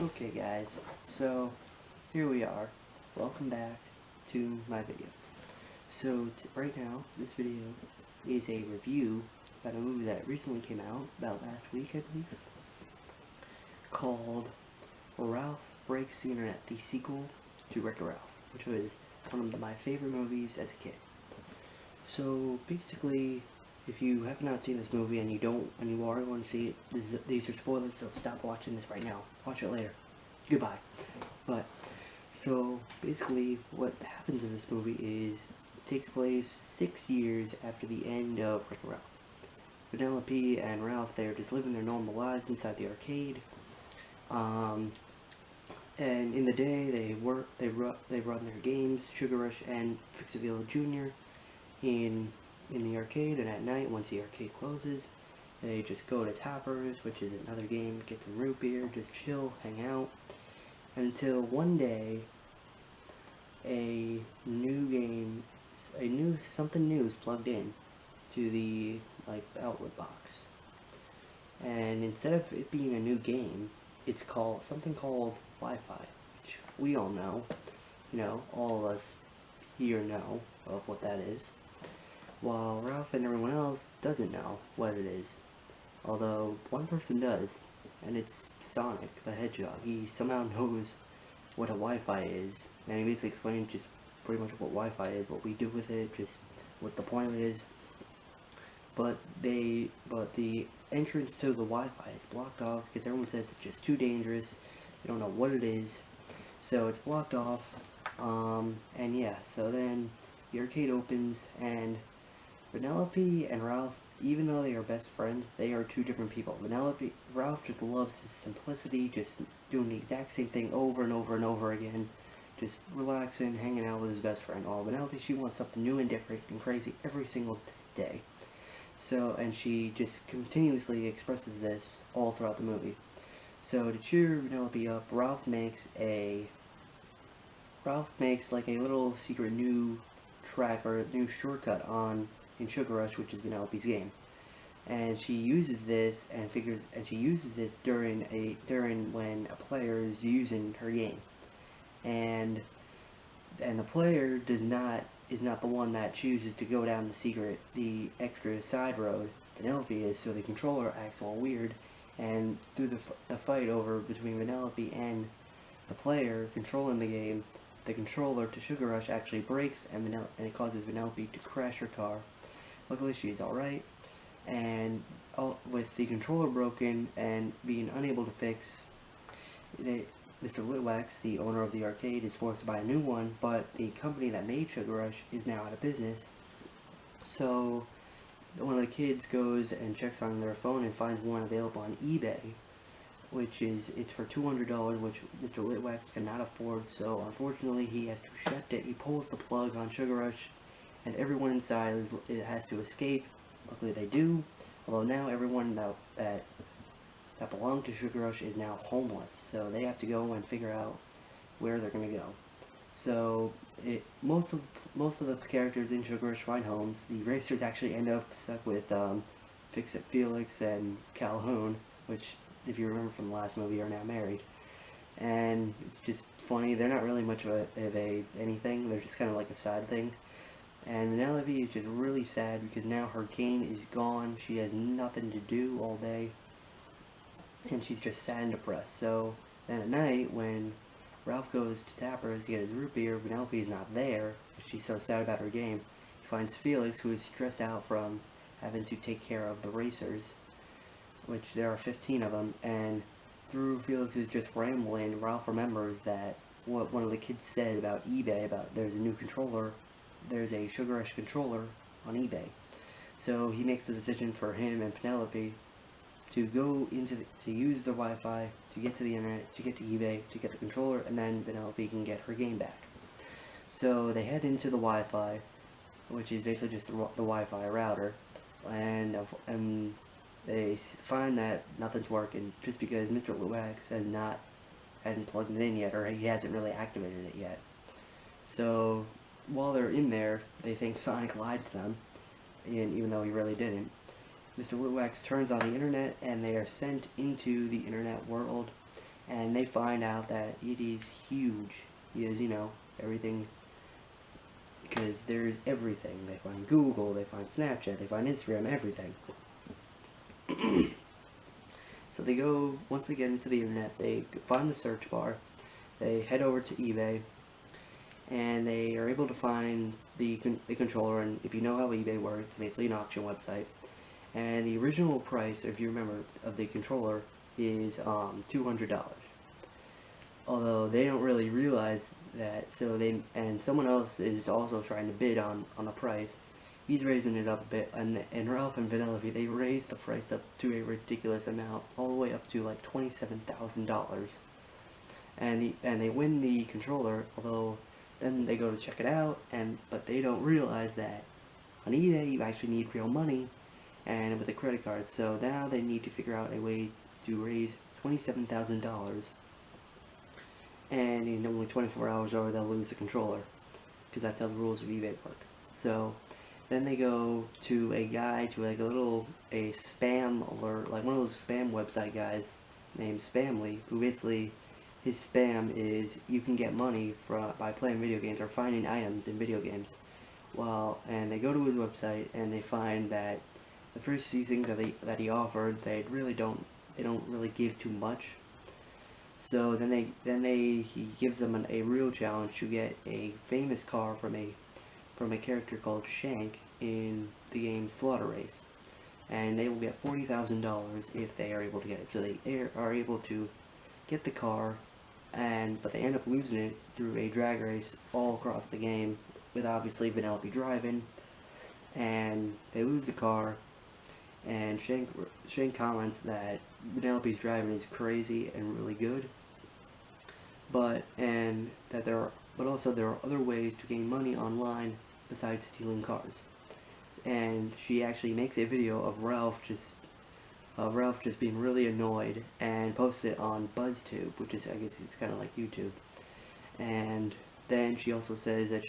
Okay guys, so here we are. Welcome back to my videos. So right now, this video is a review about a movie that recently came out, about last week I believe, called Ralph Breaks the Internet, the sequel to Wreck-It Ralph, which was one of my favorite movies as a kid. So basically, if you have not seen this movie and you are going to see it, these are spoilers, so stop watching this right now. Watch it later. Goodbye. But, so, basically, what happens in this movie is, it takes place 6 years after the end of Wreck-It Ralph. Penelope and Ralph, they're just living their normal lives inside the arcade. And in the day, they run their games, Sugar Rush and Fix-It-Villa Jr. in the arcade, and at night, once the arcade closes, they just go to Tappers, which is another game, get some root beer, just chill, hang out, until one day, something new is plugged in to the, outlet box. And instead of it being a new game, it's something called Wi-Fi, which we all know, all of us here know of what that is, while Ralph and everyone else doesn't know what it is. Although, one person does, and it's Sonic the Hedgehog. He somehow knows what a Wi-Fi is, and he basically explains just pretty much what Wi-Fi is, what we do with it, just what the point of it is. But the entrance to the Wi-Fi is blocked off because everyone says it's just too dangerous. They don't know what it is, so it's blocked off. And yeah, so then the arcade opens, and Penelope and Ralph, even though they are best friends, they are two different people. Ralph just loves his simplicity, just doing the exact same thing over and over and over again, just relaxing, hanging out with his best friend. While Penelope, she wants something new and different and crazy every single day. So, and she just continuously expresses this all throughout the movie. So to cheer Penelope up, Ralph makes like a little secret new track or a new shortcut in Sugar Rush, which is Penelope's game. And she uses this during when a player is using her game. And the player is not the one that chooses to go down the extra side road. Penelope is, so the controller acts all weird, and through the fight between Penelope and the player controlling the game, the controller to Sugar Rush actually breaks, and it causes Penelope to crash her car. Luckily, she's alright, and with the controller broken and being unable to fix, Mr. Litwax, the owner of the arcade, is forced to buy a new one, but the company that made Sugar Rush is now out of business. So one of the kids goes and checks on their phone and finds one available on eBay, it's for $200, which Mr. Litwax cannot afford, so unfortunately he has to shut it. He pulls the plug on Sugar Rush, and everyone inside has to escape. Luckily they do, although now everyone that belonged to Sugar Rush is now homeless, so they have to go and figure out where they're going to go. So most of the characters in Sugar Rush find homes. The racers actually end up stuck with Fix-It Felix and Calhoun, which, if you remember from the last movie, are now married. And it's just funny. They're not really much of anything. They're just kind of like a side thing. And Penelope is just really sad because now her game is gone. She has nothing to do all day, and she's just sad and depressed. So then at night, when Ralph goes to Tappers to get his root beer, Penelope is not there. She's so sad about her game. He finds Felix, who is stressed out from having to take care of the racers, which there are 15 of them, and through Felix's just rambling, Ralph remembers that what one of the kids said about eBay, about there's a Sugar Rush controller on eBay. So he makes the decision for him and Penelope to go to use the Wi-Fi, to get to the internet, to get to eBay, to get the controller, and then Penelope can get her game back. So they head into the Wi-Fi, which is basically just the Wi-Fi router, and they find that nothing's working, just because Mr. Litwax hadn't plugged it in yet, or he hasn't really activated it yet. So while they're in there, they think Sonic lied to them, and even though he really didn't. Mr. Litwax turns on the internet, and they are sent into the internet world, and they find out that it is huge. It is, everything, because there's everything. They find Google, they find Snapchat, they find Instagram, everything. So they go, once they get into the internet, they find the search bar, they head over to eBay, and they are able to find the controller. And if you know how eBay works, it's basically an auction website. And the original price, if you remember, of the controller is $200. Although they don't really realize that, and someone else is also trying to bid on a price. He's raising it up a bit, and Ralph and Vanellope, they raised the price up to a ridiculous amount, all the way up to like $27,000. And they win the controller, although then they go to check it out, but they don't realize that on eBay you actually need real money, and with a credit card. So now they need to figure out a way to raise $27,000, and in only 24 hours or they'll lose the controller, because that's how the rules of eBay work. So then they go to a guy, to like a spam alert, like one of those spam website guys named Spamly, who basically, his spam is you can get money by playing video games or finding items in video games. And they go to his website and they find that the first few things that he offered, they don't really give too much. So then he gives them a real challenge to get a famous car from a character called Shank in the game Slaughter Race, and they will get $40,000 if they are able to get it. So they are able to get the car, but they end up losing it through a drag race all across the game, with obviously Vanellope driving, and they lose the car. And Shank comments that Vanellope's driving is crazy and really good, but also there are other ways to gain money online besides stealing cars. And she actually makes a video of Ralph just being really annoyed, and posts it on BuzzTube, which is, I guess it's kind of like YouTube. And then she also says that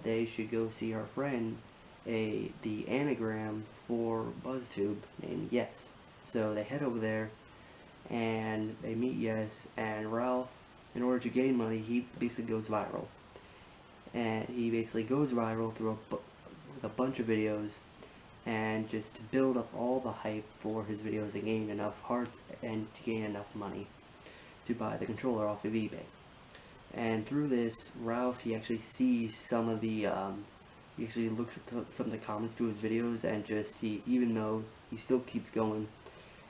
they should go see her friend, the anagram for BuzzTube named Yes. So they head over there and they meet Yes, and Ralph, in order to gain money, he basically goes viral. And he basically goes viral with a bunch of videos, and just to build up all the hype for his videos and gain enough hearts and to gain enough money to buy the controller off of eBay. And through this, Ralph, he actually sees some of the he actually looks at some of the comments to his videos, and even though he still keeps going,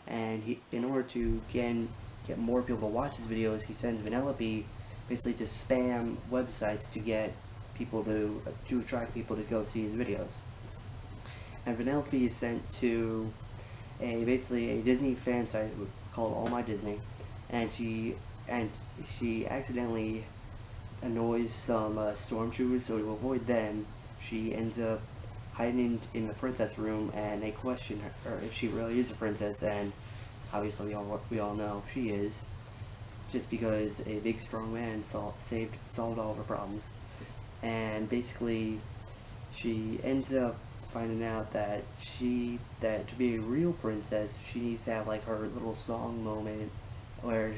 and in order to get more people to watch his videos, he sends Vanellope basically to spam websites to get people to attract people to go see his videos. And Vanellope is sent to basically a Disney fan site called All My Disney, and she accidentally annoys some stormtroopers. So to avoid them, she ends up hiding in the princess room, and they question her if she really is a princess, and obviously we all know she is, just because a big strong man solved all of her problems. And basically she ends up finding out that to be a real princess, she needs to have like her little song moment where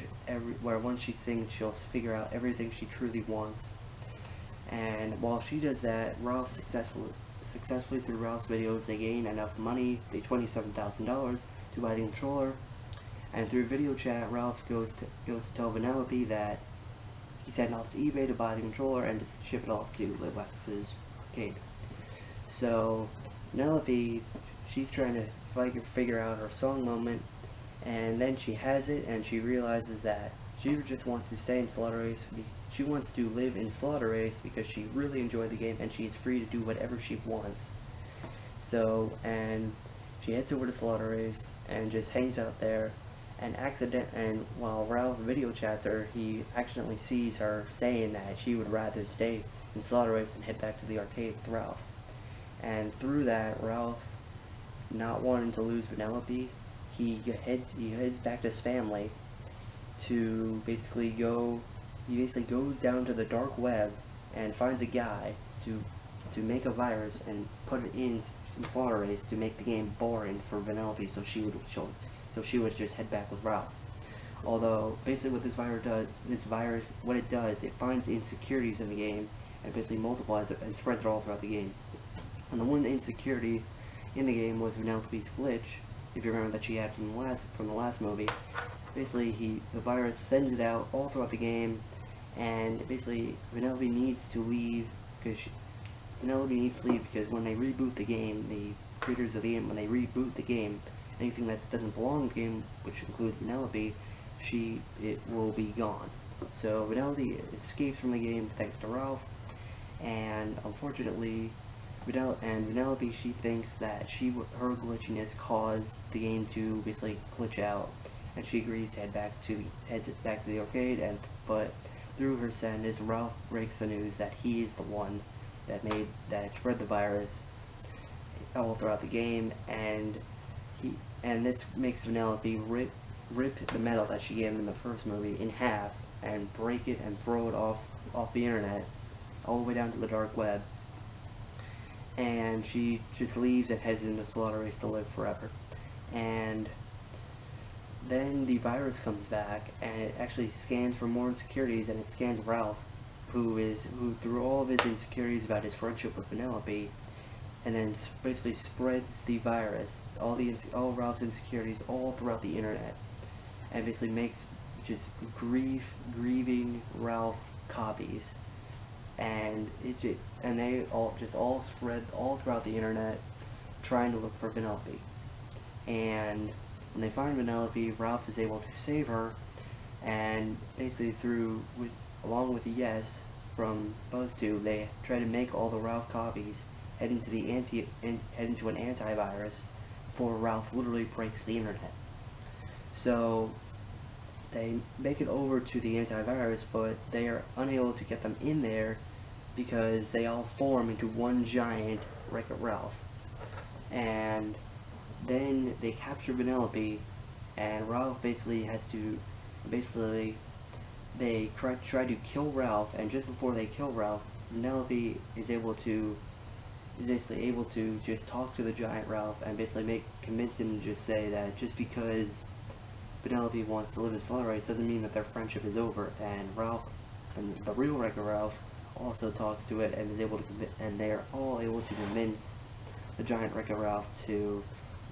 once she sings, she'll figure out everything she truly wants. And while she does that, Ralph successfully through Ralph's videos, they gain enough money, the $27,000, to buy the controller. And through video chat, Ralph goes to tell Vanellope that he's heading off to eBay to buy the controller and to ship it off to Livwax's arcade. So Vanellope, she's trying to figure out her song moment, and then she has it, and she realizes that she just wants to stay in Slaughter Race. She wants to live in Slaughter Race because she really enjoyed the game, and she's free to do whatever she wants. So, and she heads over to Slaughter Race and just hangs out there, and while Ralph video chats her, he accidentally sees her saying that she would rather stay in Slaughter Race and head back to the arcade with Ralph. And through that, Ralph, not wanting to lose Vanellope, he heads back to his family to basically goes down to the dark web and finds a guy to make a virus and put it in Slaughter Race to make the game boring for Vanellope, so she would just head back with Ralph. Although basically what this virus, what it does, it finds insecurities in the game and basically multiplies it and spreads it all throughout the game. And the one insecurity in the game was Vanellope's glitch, if you remember that she had from the last movie. Basically, the virus sends it out all throughout the game, and basically Vanellope needs to leave because when they reboot the game, the creators of the game, when they reboot the game, anything that doesn't belong in the game, which includes Vanellope, it will be gone. So Vanellope escapes from the game thanks to Ralph, and unfortunately, Vanellope, she thinks that her glitchiness caused the game to basically glitch out, and she agrees to head back to the arcade. But through her sadness, Ralph breaks the news that he is the one that spread the virus all throughout the game, and this makes Vanellope rip the medal that she gave him in the first movie in half and break it and throw it off the internet all the way down to the dark web. And she just leaves and heads into Slaughter Race to live forever. And then the virus comes back and it actually scans for more insecurities, and it scans Ralph, who through all of his insecurities about his friendship with Vanellope, and then basically spreads the virus, all Ralph's insecurities all throughout the internet, and basically makes just grieving Ralph copies. And they all spread all throughout the internet trying to look for Vanellope. And when they find Vanellope, Ralph is able to save her, and basically along with Yes from BuzzTube, they try to make all the Ralph copies head into an antivirus before Ralph literally breaks the internet. So they make it over to the antivirus, but they are unable to get them in there because they all form into one giant Wreck-It Ralph. And then they capture Vanellope, and Ralph basically they try to kill Ralph, and just before they kill Ralph, Vanellope is basically able to just talk to the giant Ralph and basically convince him to just say that just because Vanellope wants to live in Slaughter Race doesn't mean that their friendship is over. And Ralph, and the real Wreck-It Ralph, also talks to it and and they are all able to convince the giant Wreck-It Ralph to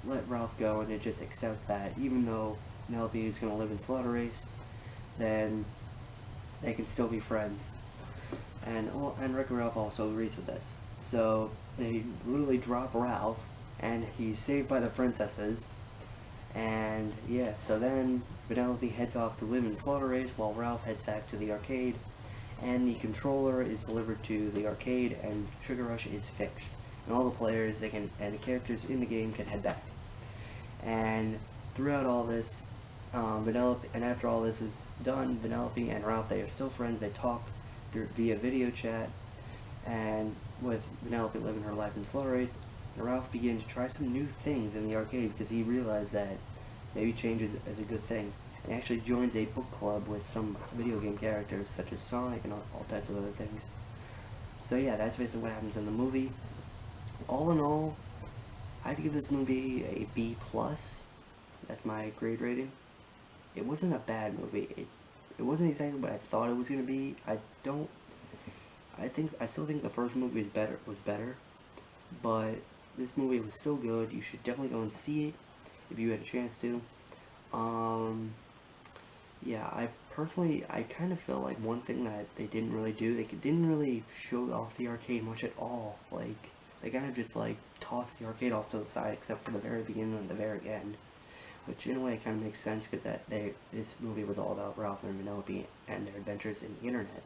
let Ralph go and to just accept that even though Vanellope is going to live in Slaughter Race, then they can still be friends. And Wreck-It Ralph also agrees with this. So they literally drop Ralph, and he's saved by the princesses. And yeah, so then Vanellope heads off to live in Slaughter Race while Ralph heads back to the arcade, and the controller is delivered to the arcade, and Sugar Rush is fixed, and all the players and the characters in the game can head back. And throughout all this, after all this is done, Vanellope and Ralph, they are still friends. They talk via video chat, and with Vanellope living her life in Slaughter Race, Ralph began to try some new things in the arcade because he realized that maybe change is a good thing, and actually joins a book club with some video game characters such as Sonic and all types of other things. So yeah, that's basically what happens in the movie. All in all, I'd give this movie a B+. That's my grade rating. It wasn't a bad movie. It wasn't exactly what I thought it was going to be. I still think the first movie was better, but this movie was still good. You should definitely go and see it if you had a chance to. Yeah, I kind of feel like one thing that they didn't really do, they didn't really show off the arcade much at all. Like, they kind of just, like, tossed the arcade off to the side, except for the very beginning and the very end. Which, in a way, kind of makes sense, because this movie was all about Ralph and Vanellope and their adventures in the internet.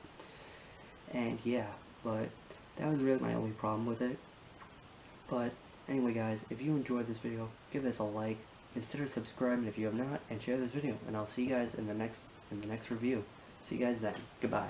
And, yeah, but that was really my only problem with it. But, anyway, guys, if you enjoyed this video, give this a like, consider subscribing if you have not, and share this video, and I'll see you guys in the next review. See you guys then. Goodbye.